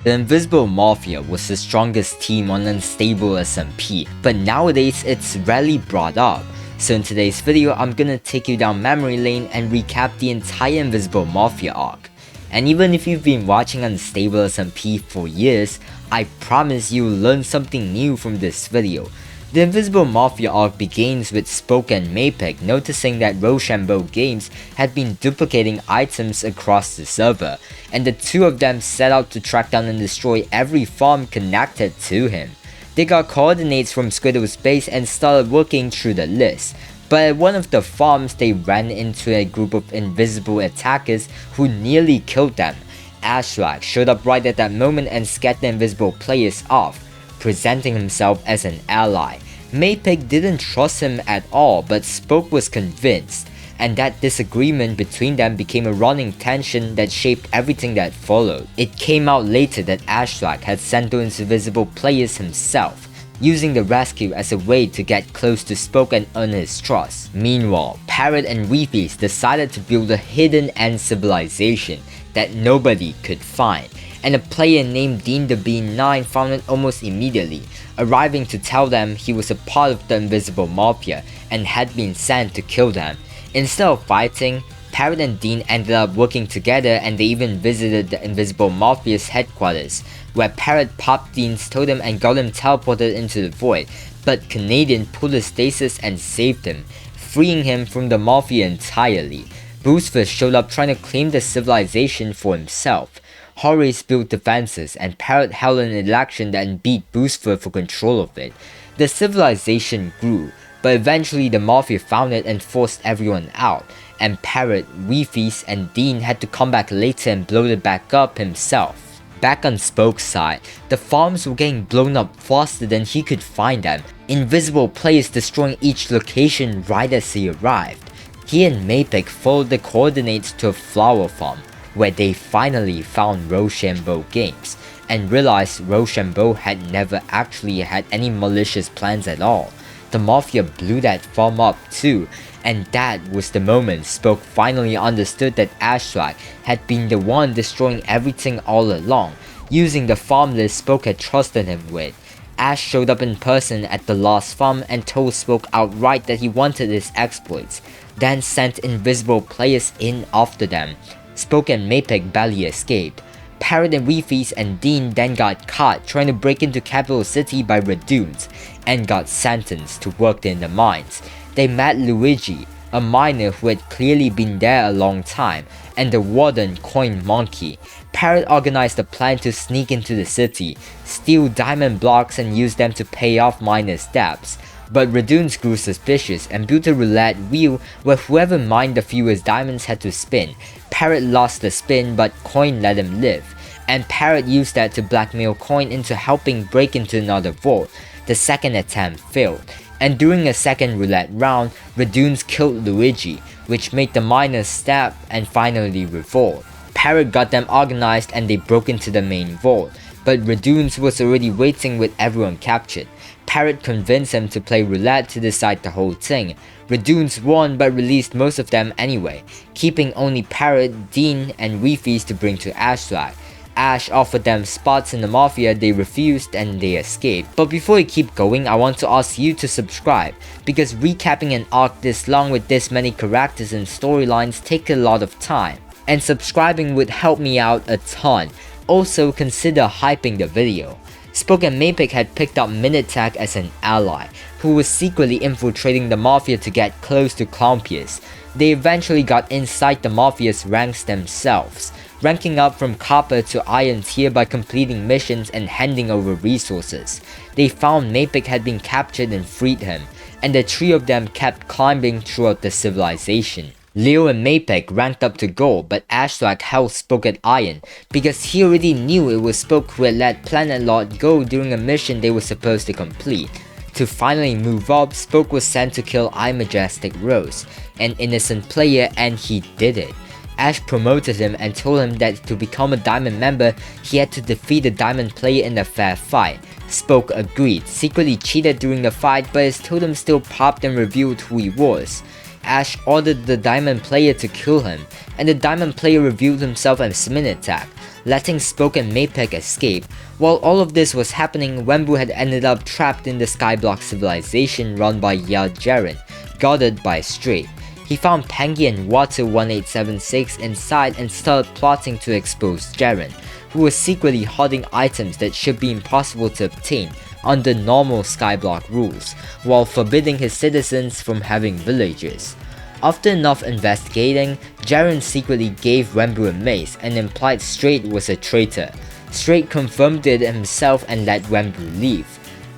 The Invisible Mafia was the strongest team on Unstable SMP, but nowadays it's rarely brought up. So in today's video, I'm gonna take you down memory lane and recap the entire Invisible Mafia arc. And even if you've been watching Unstable SMP for years, I promise you'll learn something new from this video. The Invisible Mafia arc begins with Spoke and Mapek noticing that Rochambeau Games had been duplicating items across the server, and the two of them set out to track down and destroy every farm connected to him. They got coordinates from Squidward's base and started working through the list, but at one of the farms they ran into a group of invisible attackers who nearly killed them. Ashswagg showed up right at that moment and scared the invisible players off, presenting himself as an ally. Mapek didn't trust him at all, but Spoke was convinced, and that disagreement between them became a running tension that shaped everything that followed. It came out later that Ashswagg had sent those invisible players himself, using the rescue as a way to get close to Spoke and earn his trust. Meanwhile, Parrot and Weefies decided to build a hidden end civilization that nobody could find, and a player named Dean the Bean 9 found it almost immediately, arriving to tell them he was a part of the Invisible Mafia and had been sent to kill them. Instead of fighting, Parrot and Dean ended up working together, and they even visited the Invisible Mafia's headquarters, where Parrot popped Dean's totem and got him teleported into the void, but Canadian pulled a stasis and saved him, freeing him from the Mafia entirely. Boostford showed up trying to claim the civilization for himself. Horace built defenses, and Parrot held an election that beat Boostford for control of it. The civilization grew, but eventually the Mafia found it and forced everyone out, and Parrot, Weefies, and Dean had to come back later and blow it back up himself. Back on Spoke's side, the farms were getting blown up faster than he could find them, invisible players destroying each location right as he arrived. He and Mapek followed the coordinates to a flower farm, where they finally found Rochambeau Games, and realized Rochambeau had never actually had any malicious plans at all. The Mafia blew that farm up too, and that was the moment Spoke finally understood that Ashswagg had been the one destroying everything all along, using the farm list Spoke had trusted him with. Ash showed up in person at the last farm and told Spoke outright that he wanted his exploits, then sent invisible players in after them. Spoke and Mapek barely escaped. Parrot and Weefies and Dean then got caught trying to break into Capital City by Redunes, and got sentenced to work in the mines. They met Luigi, a miner who had clearly been there a long time, and the warden Coin Monkey. Parrot organized a plan to sneak into the city, steal diamond blocks and use them to pay off miners' debts. But Redunes grew suspicious and built a roulette wheel where whoever mined the fewest diamonds had to spin. Parrot lost the spin, but Coin let him live, and Parrot used that to blackmail Coin into helping break into another vault. The second attempt failed, and during a second roulette round, Redunes killed Luigi, which made the miners snap and finally revolt. Parrot got them organized and they broke into the main vault, but Redunes was already waiting with everyone captured. Parrot convinced him to play roulette to decide the whole thing. Redunes won but released most of them anyway, keeping only Parrot, Dean, and Weefies to bring to Ashswagg. Ash offered them spots in the Mafia, they refused and they escaped. But before we keep going, I want to ask you to subscribe, because recapping an arc this long with this many characters and storylines take a lot of time, and subscribing would help me out a ton. Also consider hyping the video. Spoke and Mapek had picked up Minotaur as an ally, who was secretly infiltrating the Mafia to get close to Clompius. They eventually got inside the Mafia's ranks themselves, ranking up from copper to iron tier by completing missions and handing over resources. They found Mapek had been captured and freed him, and the three of them kept climbing throughout the civilization. Leo and Mapek ranked up to gold, but Ashswagg held Spoke at iron, because he already knew it was Spoke who had let Planet Lord go during a mission they were supposed to complete. To finally move up, Spoke was sent to kill I Majestic Rose, an innocent player, and he did it. Ash promoted him and told him that to become a diamond member, he had to defeat a diamond player in a fair fight. Spoke agreed, secretly cheated during the fight, but his totem still popped and revealed who he was. Ash ordered the Diamond player to kill him, and the Diamond player revealed himself as Minotaur, letting Spoke and Mapek escape. While all of this was happening, Wenbu had ended up trapped in the Skyblock civilization run by Jaren, guarded by Strait. He found Pangy and Water 1876 inside and started plotting to expose Jaren, who was secretly hoarding items that should be impossible to obtain under normal Skyblock rules, while forbidding his citizens from having villages. After enough investigating, Jaren secretly gave Wenbu a mace and implied Strait was a traitor. Strait confirmed it himself and let Wenbu leave.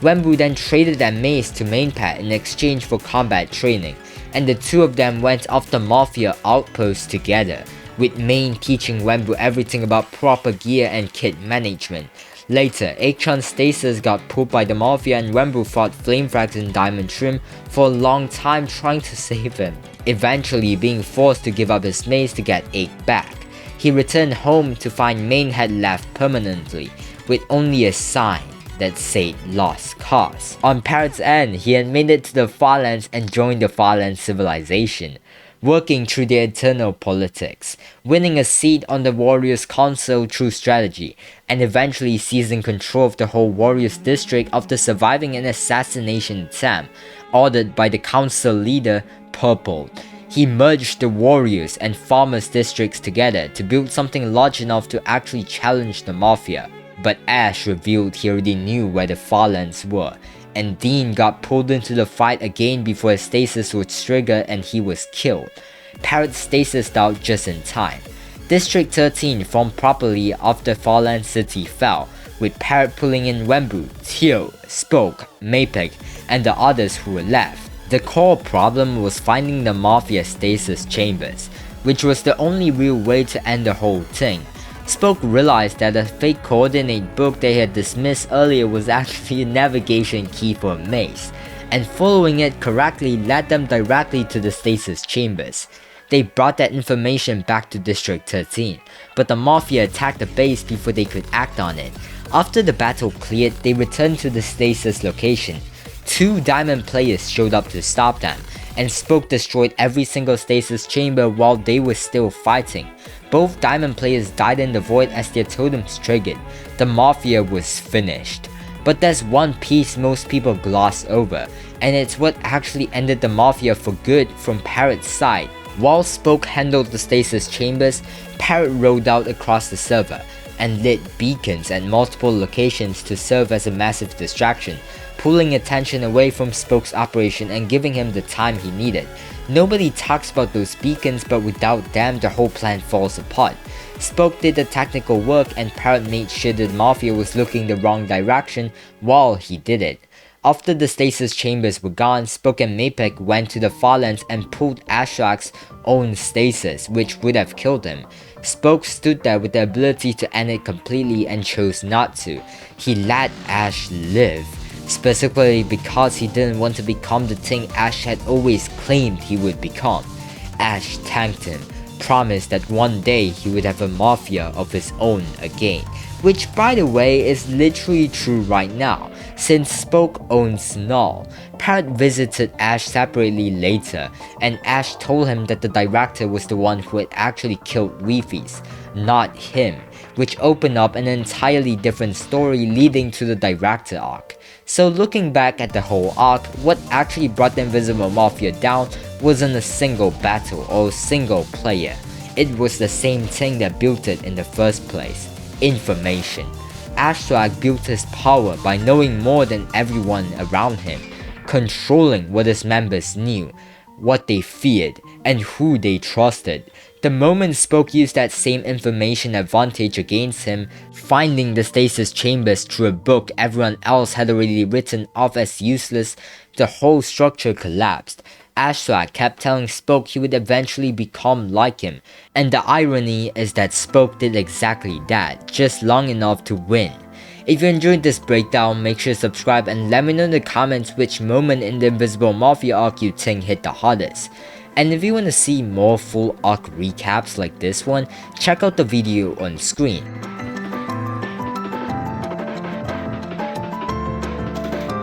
Wenbu then traded that mace to Mainpat in exchange for combat training, and the two of them went off the Mafia outpost together, with Main teaching Wenbu everything about proper gear and kit management. Later, Acheon's stasis got pulled by the Mafia and Wenbu fought Flamefrags and Diamond Trim for a long time trying to save him, eventually being forced to give up his mace to get Ake back. He returned home to find Main had left permanently, with only a sign that said lost cause. On Parrot's end, he had made it to the Farlands and joined the Farlands civilization, working through the eternal politics, winning a seat on the Warriors Council through strategy, and eventually seizing control of the whole Warriors district after surviving an assassination attempt ordered by the council leader Purple. He merged the Warriors and Farmers districts together to build something large enough to actually challenge the Mafia. But Ash revealed he already knew where the Farlands were, and Dean got pulled into the fight again before his stasis was triggered and he was killed. Parrot stasis out just in time. District 13 formed properly after Farland City fell, with Parrot pulling in Wenbu, Teo, Spoke, Mapek, and the others who were left. The core problem was finding the Mafia stasis chambers, which was the only real way to end the whole thing. Spoke realized that the fake coordinate book they had dismissed earlier was actually a navigation key for a maze, and following it correctly led them directly to the stasis chambers. They brought that information back to District 13, but the Mafia attacked the base before they could act on it. After the battle cleared, they returned to the stasis location. 2 Diamond players showed up to stop them, and Spoke destroyed every single stasis chamber while they were still fighting. Both Diamond players died in the void as their totems triggered. The Mafia was finished. But there's one piece most people gloss over, and it's what actually ended the Mafia for good from Parrot's side. While Spoke handled the stasis chambers, Parrot rode out across the server and lit beacons at multiple locations to serve as a massive distraction, pulling attention away from Spoke's operation and giving him the time he needed. Nobody talks about those beacons, but without them the whole plan falls apart. Spoke did the technical work and Parrot made sure the Mafia was looking the wrong direction while he did it. After the stasis chambers were gone, Spoke and Mapek went to the Farlands and pulled Ashswagg's own stasis, which would have killed him. Spoke stood there with the ability to end it completely and chose not to. He let Ash live, specifically because he didn't want to become the thing Ash had always claimed he would become. Ash thanked him, promised that one day he would have a Mafia of his own again, which by the way is literally true right now, since Spoke owns Null. Parrot visited Ash separately later, and Ash told him that the director was the one who had actually killed Reefys, not him, which opened up an entirely different story leading to the director arc. So looking back at the whole arc, what actually brought the Invisible Mafia down wasn't a single battle or a single player. It was the same thing that built it in the first place: information. Ashswagg built his power by knowing more than everyone around him, controlling what his members knew, what they feared, and who they trusted. The moment Spoke used that same information advantage against him, finding the stasis chambers through a book everyone else had already written off as useless, the whole structure collapsed. Ashswagg kept telling Spoke he would eventually become like him, and the irony is that Spoke did exactly that, just long enough to win. If you enjoyed this breakdown, make sure to subscribe and let me know in the comments which moment in the Invisible Mafia arc you think hit the hardest. And if you want to see more full arc recaps like this one, check out the video on screen.